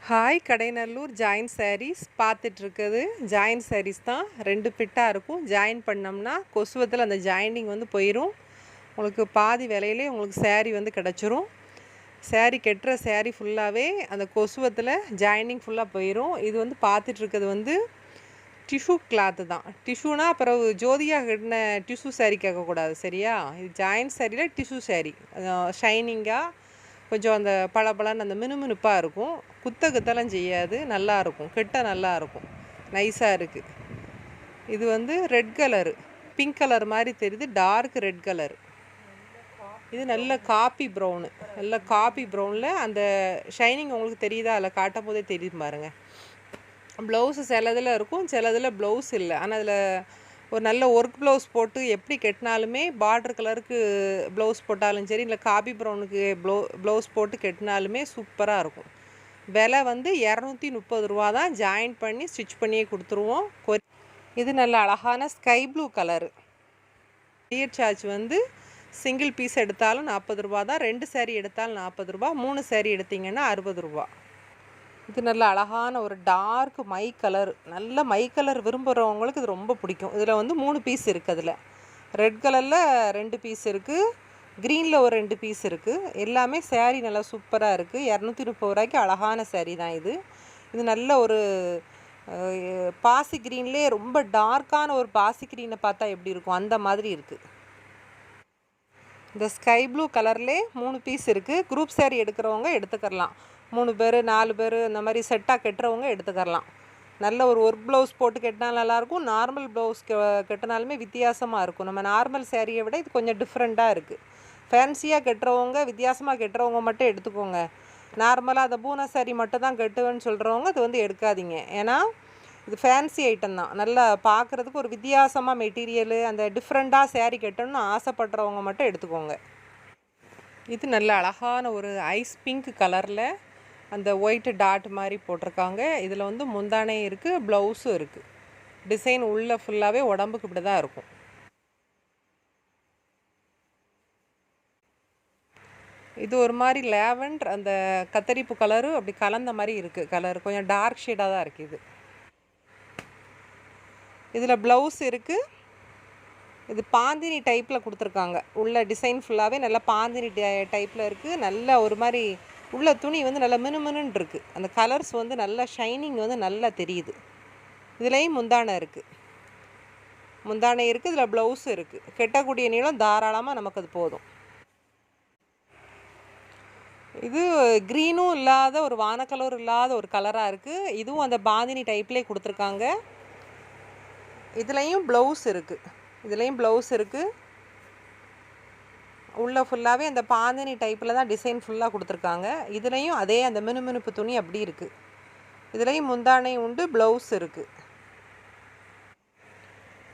Hi Kadainallur join sarees பார்த்துட்ருக்குது. Join sarees தான் 2 ஃபிட்டாக இருக்கும். ஜாயின் பண்ணோம்னா கொசுவத்தில் அந்த ஜாயினிங் வந்து போயிடும். உங்களுக்கு பாதி விலையிலே உங்களுக்கு சாரீ வந்து கிடச்சிரும். சாரீ கெட்டுற சாரீ ஃபுல்லாகவே அந்த கொசுவத்தில் ஜாயினிங் ஃபுல்லாக போயிடும். இது வந்து பார்த்துட்ருக்கிறது வந்து டிஷ்யூ கிளாத்து தான். டிஷ்யூனா அப்புறம் ஜோதியாக கட்டின டிஷ்யூ சாரீ கேட்கக்கூடாது, சரியா? இது ஜாயின் சாரியில் டிஷ்யூ சாரீ ஷைனிங்காக கொஞ்சம் அந்த பளபளன்னு அந்த மினுமினுப்பாக இருக்கும். குத்தெல்லாம் செய்யாது, நல்லாயிருக்கும். கெட்ட நல்லாயிருக்கும், நைஸாக இருக்குது. இது வந்து ரெட் கலரு, பிங்க் கலர் மாதிரி தெரியுது, டார்க் ரெட் கலரு. இது நல்ல காப்பி ப்ரௌனு, நல்ல காப்பி ப்ரௌனில் அந்த ஷைனிங் உங்களுக்கு தெரியுதா? அதில் காட்டும் போதே தெரியும் பாருங்கள். ப்ளவுஸு சிலதில் இருக்கும், சிலதில் ப்ளவுஸ் இல்லை. ஆனால் அதில் ஒரு நல்ல ஒர்க் ப்ளவுஸ் போட்டு எப்படி கட்டினாலுமே, பார்டர் கலருக்கு ப்ளவுஸ் போட்டாலும் சரி, இல்லை காபி ப்ரௌனுக்கு ப்ளவுஸ் போட்டு கட்டினாலுமே சூப்பராக இருக்கும். விலை வந்து 230 ரூபா தான். ஜாயின் பண்ணி ஸ்டிச் பண்ணியே கொடுத்துருவோம். இது நல்ல அழகான sky blue colour. Courier charge வந்து சிங்கிள் பீஸ் எடுத்தாலும் 40 ரூபா தான். 2 சாரீ எடுத்தாலும் 40 ரூபா, 3 சாரீ எடுத்திங்கன்னா 60 ரூபா. இது நல்ல அழகான ஒரு டார்க் மை கலர். நல்ல மை கலர் விரும்புகிறவங்களுக்கு இது ரொம்ப பிடிக்கும். இதில் வந்து 3 பீஸ் இருக்குது. அதில் ரெட் கலரில் 2 பீஸ் இருக்குது, க்ரீனில் ஒரு 2 பீஸ் இருக்குது. எல்லாமே சாரீ நல்லா சூப்பராக இருக்குது. 230 ரூபாய்க்கு அழகான சாரீ தான் இது. இது நல்ல ஒரு பாசி க்ரீன்லேயே ரொம்ப டார்க்கான ஒரு பாசி க்ரீனை பார்த்தா எப்படி இருக்கும், அந்த மாதிரி இருக்குது. இந்த ஸ்கை ப்ளூ கலர்லேயே 3 பீஸ் இருக்குது. குரூப் சாரீ எடுக்கிறவங்க எடுத்துக்கலாம். 3 பேர் 4 பேர் இந்த மாதிரி செட்டாக கட்டுறவங்க எடுத்துக்கலாம். நல்ல ஒரு ஒர்க் ப்ளவுஸ் போட்டு கட்டினாலும் நல்லாயிருக்கும். நார்மல் ப்ளவுஸ் கட்டினாலுமே வித்தியாசமாக இருக்கும். நம்ம நார்மல் சாரியை விட இது கொஞ்சம் டிஃப்ரெண்ட்டாக இருக்குது. ஃபேன்சியாக கட்டுறவங்க, வித்தியாசமாக கட்டுறவங்க மட்டும் எடுத்துக்கோங்க. நார்மலாக அந்த பூனா சாரீ மட்டும் தான் கட்டுவேன்னு சொல்கிறவங்க அது வந்து எடுக்காதீங்க. ஏன்னா இது ஃபேன்சி ஐட்டம் தான். நல்லா பார்க்குறதுக்கு ஒரு வித்தியாசமாக மெட்டீரியலு, அந்த டிஃப்ரெண்ட்டாக சாரீ கட்டணும்னு ஆசைப்படுறவங்க மட்டும் எடுத்துக்கோங்க. இது நல்ல அழகான ஒரு ஐஸ் பிங்க் கலரில் அந்த ஒயிட்டு டாட் மாதிரி போட்டிருக்காங்க. இதில் வந்து முந்தானை இருக்குது, ப்ளவுஸும் இருக்குது. டிசைன் உள்ள ஃபுல்லாகவே உடம்புக்கு இப்படி தான் இருக்கும். இது ஒரு மாதிரி லேவண்டர் அந்த கத்தரிப்பு கலரு அப்படி கலந்த மாதிரி இருக்குது. கலர் கொஞ்சம் டார்க் ஷேடாக தான் இருக்குது. இது இதில் ப்ளவுஸ் இருக்குது. இது பாந்தினி டைப்பில் கொடுத்துருக்காங்க. உள்ள டிசைன் ஃபுல்லாகவே நல்லா பாந்தினி டைப்பில் இருக்குது. நல்ல ஒரு மாதிரி உள்ள துணி வந்து நல்லா மினுமினுன்னு இருக்குது. அந்த கலர்ஸ் வந்து நல்லா ஷைனிங் வந்து நல்லா தெரியுது. இதுலேயும் முந்தானை இருக்குது, முந்தானை இருக்குது. இதில் ப்ளவுஸு இருக்குது. கெட்டக்கூடிய நீளம் தாராளமாக நமக்கு அது போதும். இது க்ரீனும் இல்லாத ஒரு வான கலர் இல்லாத ஒரு கலராக இருக்குது. இதுவும் அந்த பாந்தினி டைப்லேயே கொடுத்துருக்காங்க. இதுலேயும் ப்ளவுஸ் இருக்குது. இதுலேயும் ப்ளவுஸ் இருக்குது. உள்ளே ஃபுல்லாகவே அந்த பாந்தினி டைப்பில் தான் டிசைன் ஃபுல்லாக கொடுத்துருக்காங்க. இதுலேயும் அதே அந்த மினுமினுப்பு துணி அப்படி இருக்குது. இதுலேயும் முந்தானை உண்டு, ப்ளவுஸ் இருக்குது.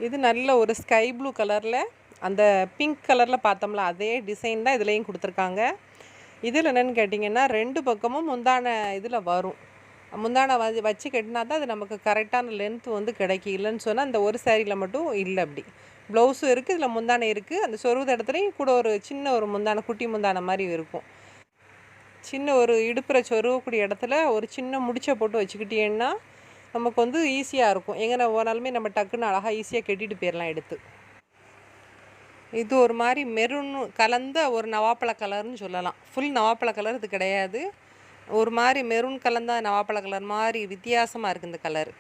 இது நல்ல ஒரு ஸ்கை ப்ளூ கலரில் அந்த பிங்க் கலரில் பார்த்தோம்ல அதே டிசைன் தான் இதுலேயும் கொடுத்துருக்காங்க. இதில் என்னென்னு கேட்டிங்கன்னா 2 பக்கமும் முந்தானை இதில் வரும். முந்தானை வச்சு கட்டினா தான் அது நமக்கு கரெக்டான லென்த் வந்து கிடைக்கும். இல்லைன்னு சொன்னால் அந்த ஒரு சாரியில் மட்டும் இல்லை. அப்படி ப்ளவுஸும் இருக்குது, இதில் முந்தானை இருக்குது. அந்த சொருவது இடத்துலையும் கூட ஒரு சின்ன ஒரு முந்தானை, குட்டி முந்தானை மாதிரி இருக்கும். சின்ன ஒரு இடுப்புற சொருவக்கூடிய இடத்துல ஒரு சின்ன முடிச்சை போட்டு வச்சுக்கிட்டீங்கன்னா நமக்கு வந்து ஈஸியாக இருக்கும். எங்கே போனாலுமே நம்ம டக்குன்னு அழகாக ஈஸியாக கட்டிட்டு போயிடலாம் எடுத்து. இது ஒரு மாதிரி மெரூன் கலந்த ஒரு நவாப்பழ கலர்னு சொல்லலாம். ஃபுல் நவாப்பழ கலர் இது கிடையாது. ஒரு மாதிரி மெரூன் கலந்த நவாப்பழ கலர் மாதிரி வித்தியாசமாக இருக்குது இந்த கலர்.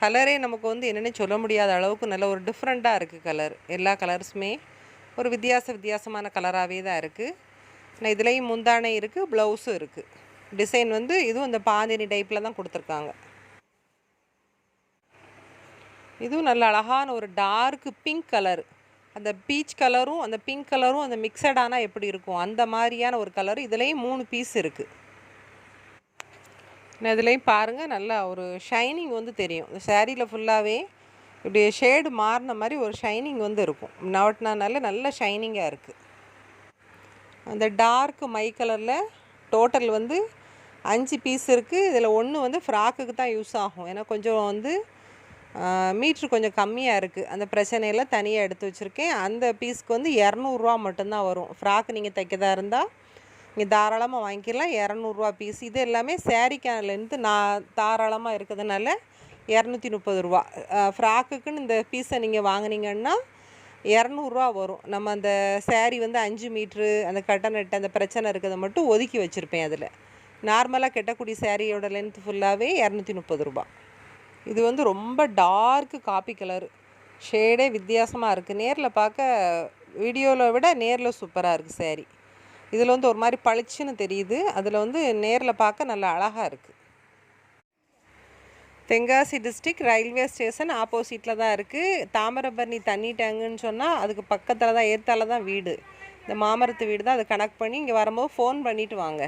கலரே நமக்கு வந்து என்னென்னு சொல்ல முடியாத அளவுக்கு நல்ல ஒரு டிஃப்ரெண்ட்டாக இருக்குது கலர். எல்லா கலர்ஸுமே ஒரு வித்தியாசமான கலராகவே தான் இருக்குது. ஆனால் இதுலேயும் முந்தானை இருக்குது, ப்ளவுஸும் இருக்குது. டிசைன் வந்து இதுவும் இந்த பாந்தினி டைப்பில் தான் கொடுத்துருக்காங்க. இதுவும் நல்ல அழகான ஒரு டார்க் பிங்க் கலர். அந்த பீச் கலரும் அந்த பிங்க் கலரும் அந்த மிக்சடானால் எப்படி இருக்கும், அந்த மாதிரியான ஒரு கலர். இதுலேயும் 3 பீஸ் இருக்குது. இதுலேயும் பாருங்கள், நல்லா ஒரு ஷைனிங் வந்து தெரியும். இந்த சாரியில் ஃபுல்லாகவே இப்படி ஷேடு மாறின மாதிரி ஒரு ஷைனிங் வந்து இருக்கும். நவட்டினால நல்ல ஷைனிங்காக இருக்குது. அந்த டார்க் மை கலரில் டோட்டல் வந்து 5 பீஸ் இருக்குது. இதில் 1 வந்து ஃப்ராக்குக்கு தான் யூஸ் ஆகும். ஏன்னா கொஞ்சம் வந்து மீட்ரு கொஞ்சம் கம்மியாக இருக்குது. அந்த பிரச்சனையெல்லாம் தனியாக எடுத்து வச்சுருக்கேன். அந்த பீஸ்க்கு வந்து 200 ரூபா மட்டும்தான் வரும். ஃப்ராக்கு நீங்கள் தைக்கதாக இருந்தால் இங்கே தாராளமாக வாங்கிக்கலாம். 200 பீஸ். இது எல்லாமே சாரீக்கான லென்த்து நான் தாராளமாக இருக்கிறதுனால 230 ஃப்ராக்குக்குன்னு இந்த பீஸை நீங்கள் வாங்கினீங்கன்னா 200 வரும். நம்ம அந்த சாரீ வந்து 5 மீட்ரு அந்த கட்டநட்டு அந்த பிரச்சனை இருக்கிறத மட்டும் ஒதுக்கி வச்சுருப்பேன். அதில் நார்மலாக கட்டக்கூடிய சாரியோட லென்த் ஃபுல்லாகவே 230. இது வந்து ரொம்ப டார்க்கு காப்பி கலரு, ஷேடே வித்தியாசமாக இருக்குது. நேரில் பார்க்க வீடியோவில் விட நேரில் சூப்பராக இருக்குது சாரீ. இதில் வந்து ஒரு மாதிரி பளிச்சுன்னு தெரியுது. அதில் வந்து நேரில் பார்க்க நல்லா அழகாக இருக்குது. தென்காசி டிஸ்ட்ரிக் ரயில்வே ஸ்டேஷன் ஆப்போசிட்டில் தான் இருக்குது. தாமிரபரணி தண்ணி டேங்குன்னு சொன்னால் அதுக்கு பக்கத்தில் தான், ஏற்றால தான் வீடு. இந்த மாமரத்து வீடு தான். அதை கனெக்ட் பண்ணி இங்கே வரும்போது ஃபோன் பண்ணிவிட்டு வாங்க.